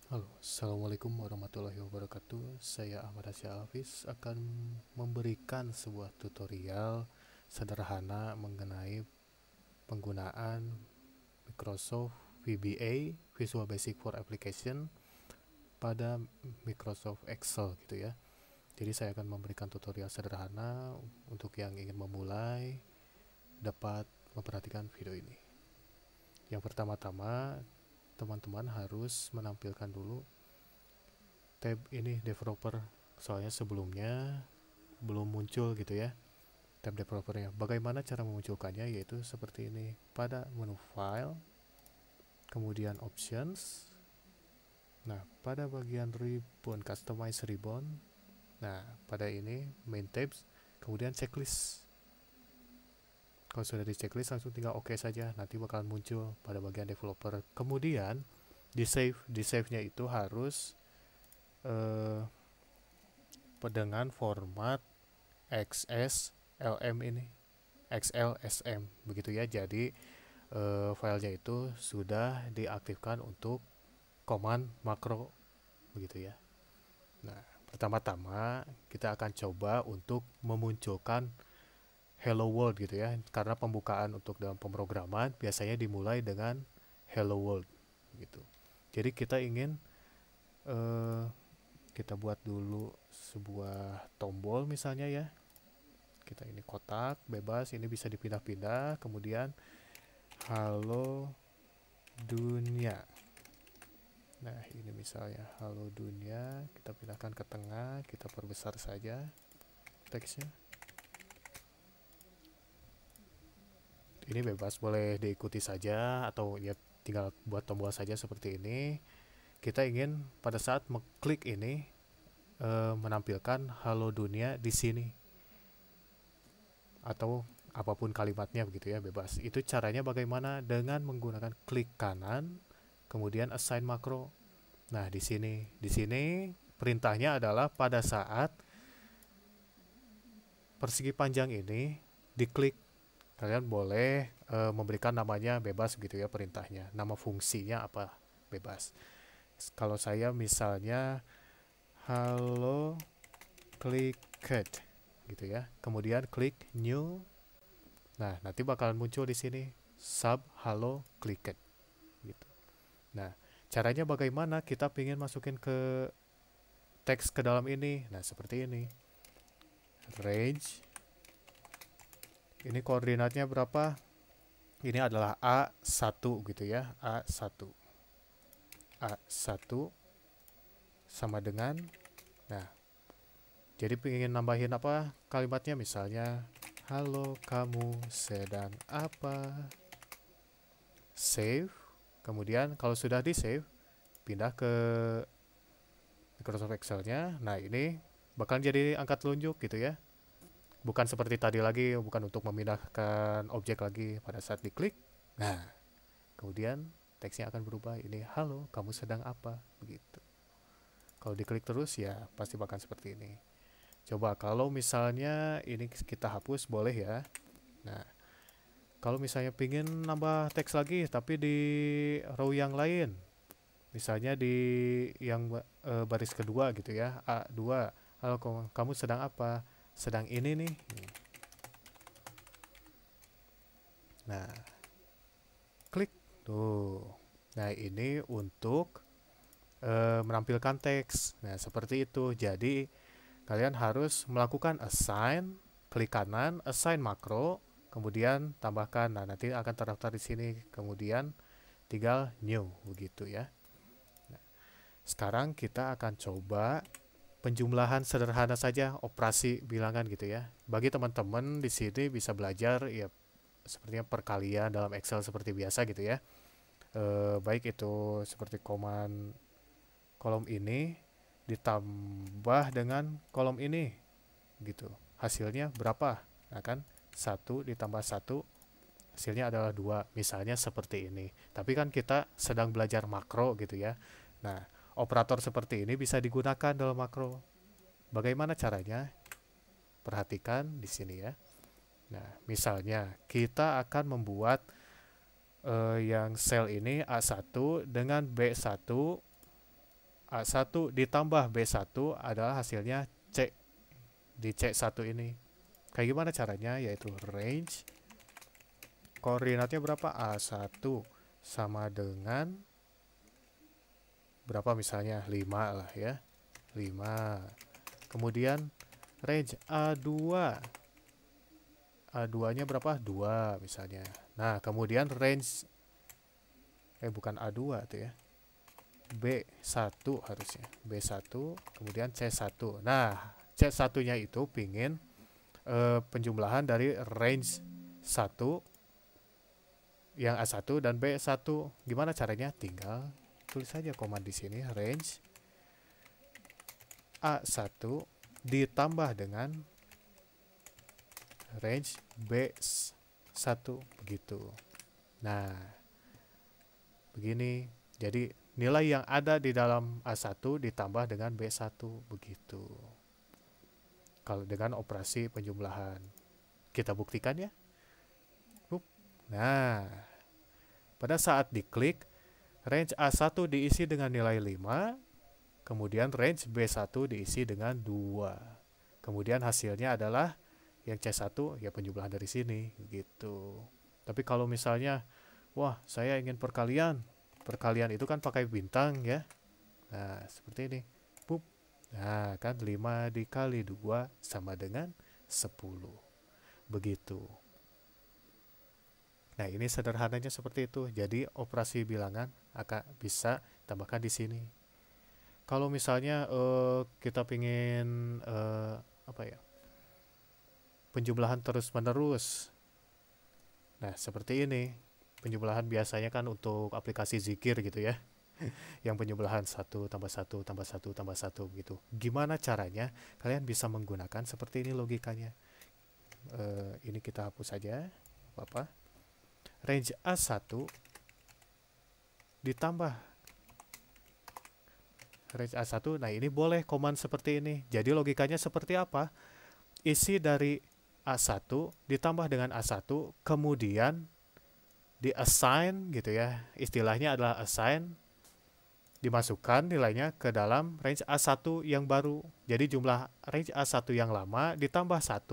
Halo, Assalamualaikum warahmatullahi wabarakatuh. Saya Ahmad Hasya Hafiz akan memberikan sebuah tutorial sederhana mengenai penggunaan Microsoft VBA, Visual Basic for Application, pada Microsoft Excel gitu ya. Jadi saya akan memberikan tutorial sederhana untuk yang ingin memulai dapat memperhatikan video ini. Yang pertama-tama, teman-teman harus menampilkan dulu tab ini developer, soalnya sebelumnya belum muncul gitu ya tab developernya. Bagaimana cara memunculkannya? Yaitu seperti ini, pada menu file, kemudian options. Nah, pada bagian ribbon, customize ribbon. Nah, pada ini main tabs, kemudian checklist. Kalau sudah di checklist langsung tinggal oke saja, nanti bakalan muncul pada bagian developer. Kemudian di save-nya itu harus eh, dengan format XSLM ini, XLSM begitu ya. Jadi filenya itu sudah diaktifkan untuk command makro begitu ya. Nah, pertama-tama kita akan coba untuk memunculkan hello world gitu ya. Karena pembukaan untuk dalam pemrograman biasanya dimulai dengan hello world gitu. Jadi kita ingin eh, kita buat dulu sebuah tombol misalnya ya. Kita ini kotak bebas, ini bisa dipindah-pindah, kemudian halo dunia. Nah, ini misalnya halo dunia, kita pindahkan ke tengah, kita perbesar saja teksnya. Ini bebas, boleh diikuti saja atau ya tinggal buat tombol saja seperti ini. Kita ingin pada saat mengklik ini menampilkan halo dunia di sini atau apapun kalimatnya begitu ya, bebas. Itu caranya bagaimana? Dengan menggunakan klik kanan, kemudian assign makro. Nah, di sini perintahnya adalah pada saat persegi panjang ini diklik, kalian boleh memberikan namanya bebas gitu ya, perintahnya. Nama fungsinya apa? Bebas. Kalau saya misalnya halo clicked gitu ya. Kemudian klik new. Nah, nanti bakalan muncul di sini sub halo clicked gitu. Nah, caranya bagaimana? Kita ingin masukin ke teks ke dalam ini. Nah, seperti ini. Range. Ini koordinatnya berapa? Ini adalah A1 gitu ya. A1. A1 sama dengan, nah, jadi pengen nambahin apa kalimatnya, misalnya halo kamu sedang apa. Save. Kemudian kalau sudah di save, pindah ke Microsoft Excel-nya. Nah, ini bakal jadi angka telunjuk gitu ya. Bukan seperti tadi lagi, bukan untuk memindahkan objek lagi pada saat diklik. Nah, kemudian teksnya akan berubah. Ini halo, kamu sedang apa? Begitu. Kalau diklik terus ya pasti bakal seperti ini. Coba kalau misalnya ini kita hapus, boleh ya. Nah, kalau misalnya pingin nambah teks lagi tapi di row yang lain, misalnya di yang baris kedua gitu ya, A2. Halo, kamu sedang apa? Sedang ini nih. Nah, klik tuh. Nah, ini untuk menampilkan teks. Nah, seperti itu. Jadi kalian harus melakukan assign, klik kanan, assign makro, kemudian tambahkan. Nah, nanti akan terdaftar di sini. Kemudian tinggal new begitu ya. Nah, sekarang kita akan coba penjumlahan sederhana saja, operasi bilangan gitu ya. Bagi teman-teman di sini bisa belajar ya sepertinya perkalian dalam Excel seperti biasa gitu ya. Baik itu seperti kolom ini ditambah dengan kolom ini gitu. Hasilnya berapa? Nah kan, 1 ditambah 1 hasilnya adalah 2, misalnya seperti ini. Tapi kan kita sedang belajar makro gitu ya. Nah, operator seperti ini bisa digunakan dalam makro. Bagaimana caranya? Perhatikan di sini ya. Nah, misalnya kita akan membuat yang sel ini A1 dengan B1 A1 ditambah B1 adalah hasilnya C di C1 ini. Kayak gimana caranya? Yaitu range koordinatnya berapa? A1 sama dengan berapa, misalnya 5 lah ya. 5. Kemudian range A2. A2-nya berapa? 2 misalnya. Nah, kemudian range bukan A2 tuh ya. B1 harusnya. B1, kemudian C1. Nah, C1-nya itu pingin penjumlahan dari range 1 yang A1 dan B1. Gimana caranya? Tinggal tulis saja command di sini, range A1 ditambah dengan range B1 begitu. Nah, begini. Jadi nilai yang ada di dalam A1 ditambah dengan B1 begitu. Kalau dengan operasi penjumlahan. Kita buktikan ya. Nah, pada saat diklik, range A1 diisi dengan nilai 5, kemudian range B1 diisi dengan 2. Kemudian hasilnya adalah yang C1 ya penjumlahan dari sini gitu. Tapi kalau misalnya, wah saya ingin perkalian. Perkalian itu kan pakai bintang ya. Nah, seperti ini. Pup. Nah, kan 5 dikali 2 sama dengan 10. Begitu. Nah, ini sederhananya seperti itu. Jadi operasi bilangan akan bisa tambahkan di sini. Kalau misalnya kita pingin apa ya? Penjumlahan terus-menerus. Nah, seperti ini. Penjumlahan biasanya kan untuk aplikasi zikir gitu ya. Yang penjumlahan 1 tambah 1 tambah 1 tambah 1 gitu. Gimana caranya? Kalian bisa menggunakan seperti ini logikanya. Ini kita hapus saja. Apa-apa. Range A1 ditambah range A1. Nah, ini boleh command seperti ini. Jadi logikanya seperti apa? Isi dari A1 ditambah dengan A1, kemudian di assign gitu ya. Istilahnya adalah assign, dimasukkan nilainya ke dalam range A1 yang baru. Jadi jumlah range A1 yang lama ditambah 1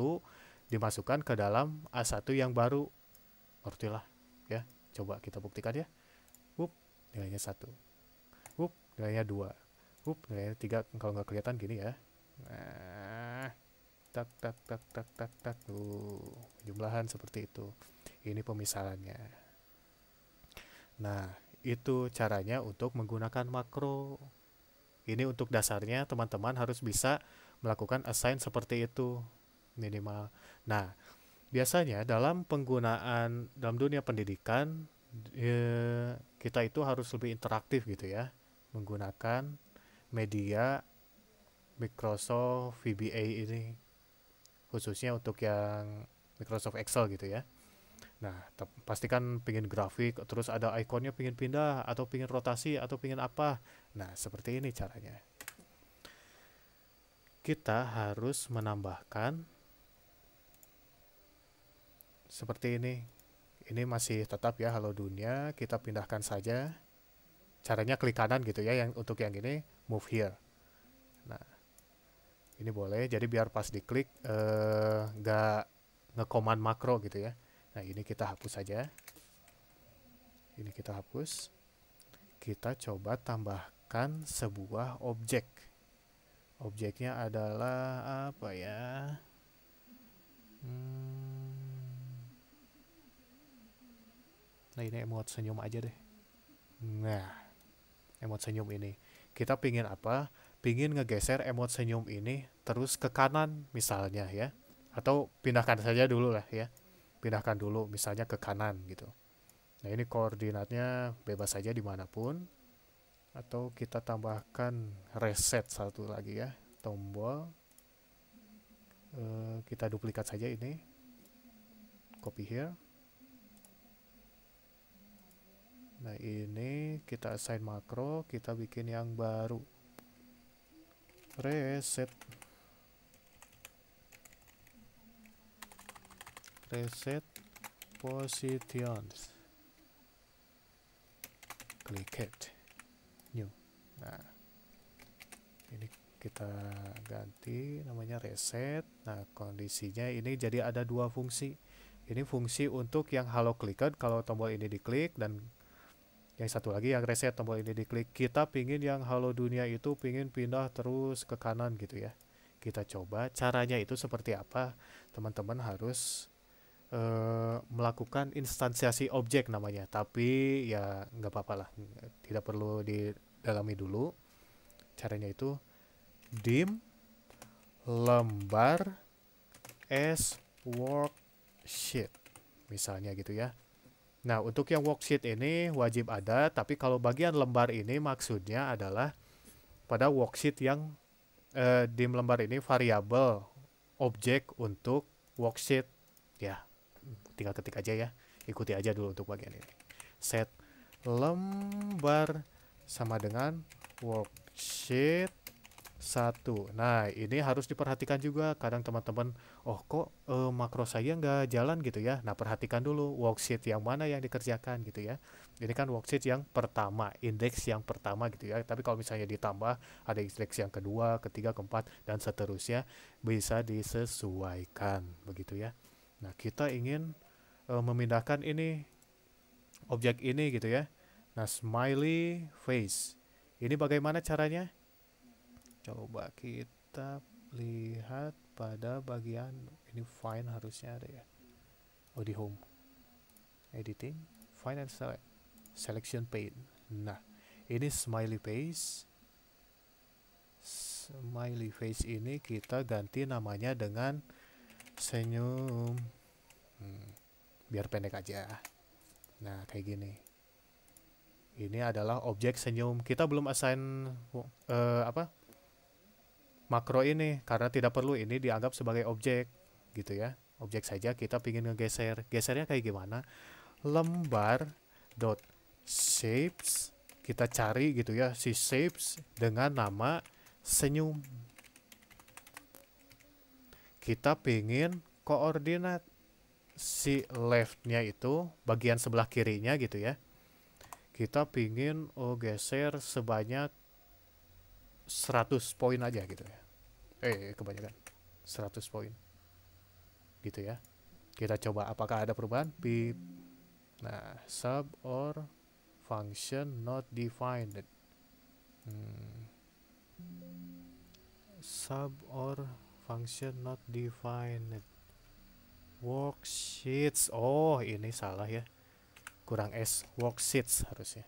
dimasukkan ke dalam A1 yang baru. Ngertilah ya. Coba kita buktikan ya. Nilainya 1. Nilainya 2. Nilainya 3 kalau nggak kelihatan gini ya. Nah, tak tak tak tak tak tak. Jumlahan seperti itu. Ini pemisalannya. Nah, itu caranya untuk menggunakan makro. Ini untuk dasarnya teman-teman harus bisa melakukan assign seperti itu minimal. Nah, biasanya dalam penggunaan dalam dunia pendidikan kita itu harus lebih interaktif gitu ya, menggunakan media Microsoft VBA ini, khususnya untuk yang Microsoft Excel gitu ya. Nah, pastikan pingin grafik, terus ada ikonnya pingin pindah, atau pingin rotasi, atau pingin apa. Nah, seperti ini caranya. Kita harus menambahkan seperti ini. Ini masih tetap ya halo dunia, kita pindahkan saja. Caranya klik kanan gitu ya, yang untuk yang ini move here. Nah, ini boleh, jadi biar pas diklik nggak nge-command makro gitu ya. Nah, ini kita hapus saja. Ini kita hapus. Kita coba tambahkan sebuah objek. Objeknya adalah apa ya? Nah, ini emot senyum aja deh. Nah, emot senyum ini. Kita pingin apa? Pingin ngegeser emot senyum ini terus ke kanan misalnya ya. Atau pindahkan saja dulu lah ya. Pindahkan dulu misalnya ke kanan gitu. Nah, ini koordinatnya bebas saja dimanapun. Atau kita tambahkan reset satu lagi ya. Tombol. Kita duplikat saja ini. Copy here. Nah, ini kita assign makro, kita bikin yang baru. Reset positions. Click it. New. Nah, kita ganti namanya reset. Nah, kondisinya ini jadi ada dua fungsi. Ini fungsi untuk yang halo clicked kalau tombol ini diklik, dan yang satu lagi yang reset tombol ini diklik. Kita pingin yang halo dunia itu pingin pindah terus ke kanan gitu ya. Kita coba caranya itu seperti apa. Teman-teman harus melakukan instansiasi objek namanya, tapi ya nggak apa-apa lah, tidak perlu didalami dulu. Caranya itu dim lembar as worksheet misalnya gitu ya. Nah, untuk yang worksheet ini wajib ada, tapi kalau bagian lembar ini maksudnya adalah pada worksheet yang dim lembar ini variabel objek untuk worksheet ya. Tinggal ketik aja ya, ikuti aja dulu untuk bagian ini. Set lembar sama dengan worksheet 1. Nah, ini harus diperhatikan juga. Kadang teman-teman, oh kok makro saya nggak jalan gitu ya. Nah, perhatikan dulu worksheet yang mana yang dikerjakan gitu ya. Ini kan worksheet yang pertama, indeks yang pertama gitu ya. Tapi kalau misalnya ditambah, ada indeks yang kedua, ketiga, keempat, dan seterusnya, bisa disesuaikan begitu ya. Nah, kita ingin memindahkan ini, objek ini gitu ya. Nah, smiley face. Ini bagaimana caranya? Coba kita lihat pada bagian ini, find harusnya ada ya. Oh, di home. Editing, find and select. Selection pane. Nah, ini smiley face. Smiley face ini kita ganti namanya dengan senyum. Biar pendek aja. Nah, kayak gini. Ini adalah objek senyum. Kita belum assign makro ini karena tidak perlu ini dianggap sebagai objek gitu ya. Objek saja. Kita pingin ngegeser. Gesernya kayak gimana? Lembar dot shapes, kita cari gitu ya si shapes dengan nama senyum. Kita pingin koordinat si leftnya itu bagian sebelah kirinya gitu ya. Kita pingin geser sebanyak 100 poin aja gitu ya. Kebanyakan 100 poin gitu ya. Kita coba apakah ada perubahan. Pip. Nah, sub or function not defined. Sub or function not defined. Worksheets. Oh, ini salah ya. Kurang S. Worksheets harusnya.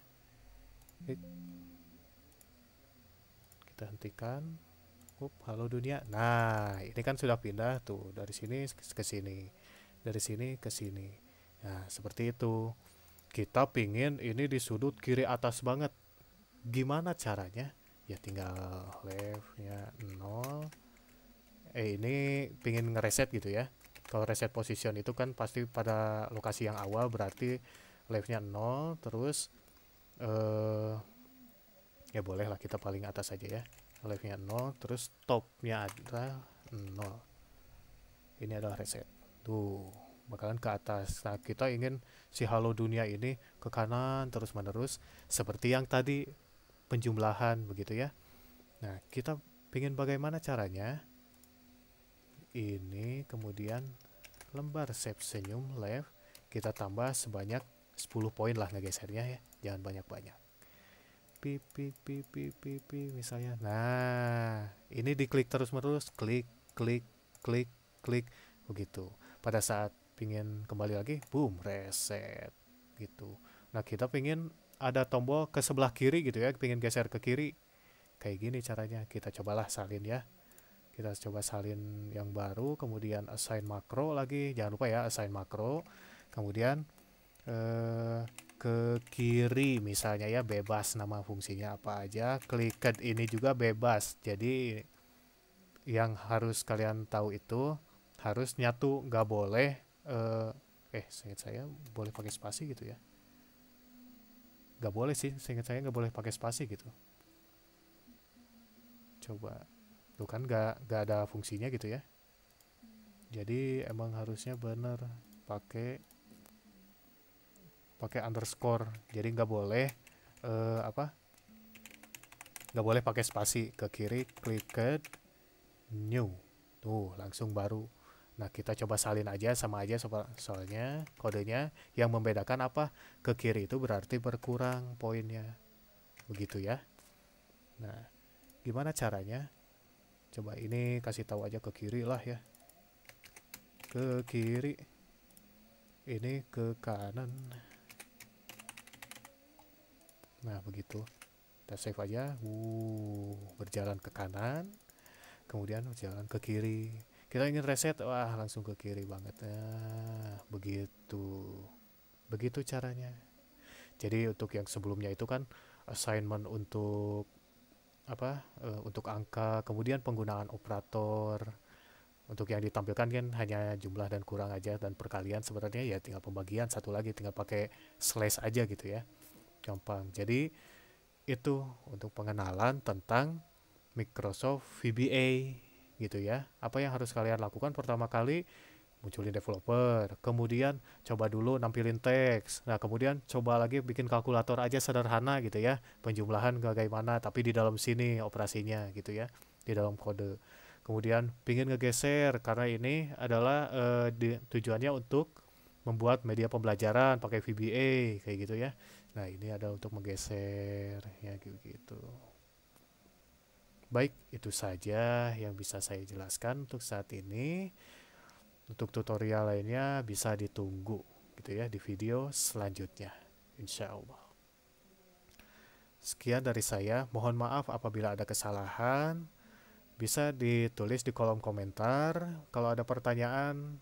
Kita hentikan. Halo dunia. Nah, ini kan sudah pindah tuh dari sini ke sini, dari sini ke sini. Nah, seperti itu. Kita pingin ini di sudut kiri atas banget. Gimana caranya? Ya tinggal leftnya 0. Ini pingin ngereset gitu ya. Kalau reset position itu kan pasti pada lokasi yang awal, berarti leftnya 0. Terus ya boleh lah kita paling atas aja ya. Leftnya 0, terus topnya ada 0. Ini adalah reset. Tuh, bakalan ke atas. Nah, kita ingin si halo dunia ini ke kanan terus menerus seperti yang tadi penjumlahan begitu ya. Nah, kita ingin bagaimana caranya? Ini kemudian lembar shape senyum left kita tambah sebanyak 10 poin lah ngegesernya ya. Jangan banyak-banyak. Pi misalnya. Nah, ini diklik terus-menerus, klik begitu. Pada saat pingin kembali lagi, boom, reset gitu. Nah, kita pingin ada tombol ke sebelah kiri gitu ya, pingin geser ke kiri. Kayak gini caranya. Kita cobalah salin ya. Kita coba salin yang baru, kemudian assign makro lagi. Jangan lupa ya, assign makro. Kemudian ke kiri misalnya ya, bebas nama fungsinya apa aja. Clicked ini juga bebas. Jadi yang harus kalian tahu itu harus nyatu, nggak boleh seingat saya boleh pakai spasi gitu ya. Nggak boleh sih, seingat saya nggak boleh pakai spasi gitu. Coba tuh kan nggak ada fungsinya gitu ya. Jadi emang harusnya bener pakai underscore. Jadi nggak boleh nggak boleh pakai spasi. Ke kiri, klik ke new. Tuh, langsung baru. Nah, kita coba salin aja, sama aja soalnya kodenya yang membedakan apa? Ke kiri itu berarti berkurang poinnya. Begitu ya. Nah, gimana caranya? Coba ini kasih tahu aja ke kiri lah ya. Ke kiri. Ini ke kanan. Nah, begitu. Kita save aja. Berjalan ke kanan. Kemudian berjalan ke kiri. Kita ingin reset, wah langsung ke kiri banget. Nah, begitu. Begitu caranya. Jadi untuk yang sebelumnya itu kan assignment untuk apa? Untuk angka, kemudian penggunaan operator. Untuk yang ditampilkan kan hanya jumlah dan kurang aja, dan perkalian sebenarnya ya tinggal pembagian, satu lagi tinggal pakai slash aja gitu ya. Gampang. Jadi itu untuk pengenalan tentang Microsoft VBA gitu ya. Apa yang harus kalian lakukan pertama kali? Munculin developer, kemudian coba dulu nampilin teks. Nah, kemudian coba lagi bikin kalkulator aja sederhana gitu ya. Penjumlahan bagaimana, tapi di dalam sini operasinya gitu ya, di dalam kode. Kemudian pingin ngegeser karena ini adalah tujuannya untuk membuat media pembelajaran pakai VBA kayak gitu ya. Nah, ini adalah untuk menggeser ya gitu. Baik, itu saja yang bisa saya jelaskan untuk saat ini. Untuk tutorial lainnya bisa ditunggu gitu ya di video selanjutnya. Insya Allah. Sekian dari saya. Mohon maaf apabila ada kesalahan. Bisa ditulis di kolom komentar. Kalau ada pertanyaan,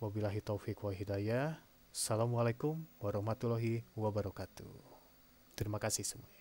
wabillahi taufik wa hidayah. Assalamualaikum warahmatullahi wabarakatuh. Terima kasih semuanya.